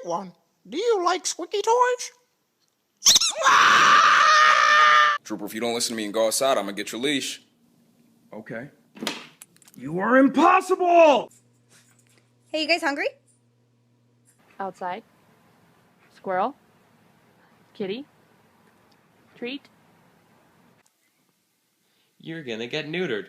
one. Do you like squeaky toys? Trooper, if you don't listen to me and go outside, I'm gonna get your leash. Okay. You are impossible! Hey, you guys hungry? Outside. Squirrel. Kitty. Treat. You're gonna get neutered.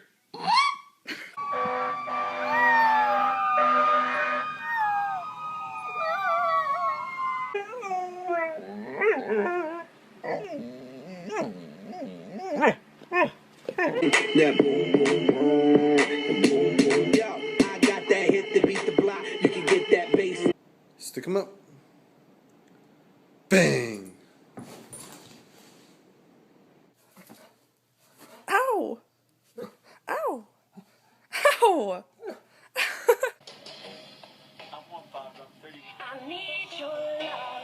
Yeah, boom, boom, boom, boom, boom, yo. I got that hit to beat the block. You can get that bass. Stick 'em up. Bang! Ow! Ow! Ow! I need your love.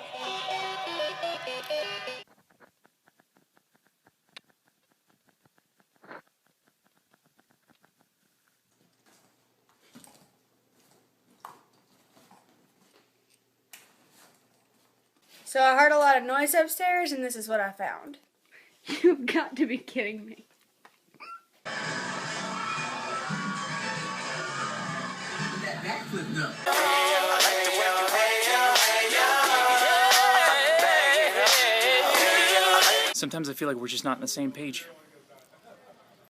So I heard a lot of noise upstairs, and this is what I found. You've got to be kidding me. Sometimes I feel like we're just not on the same page.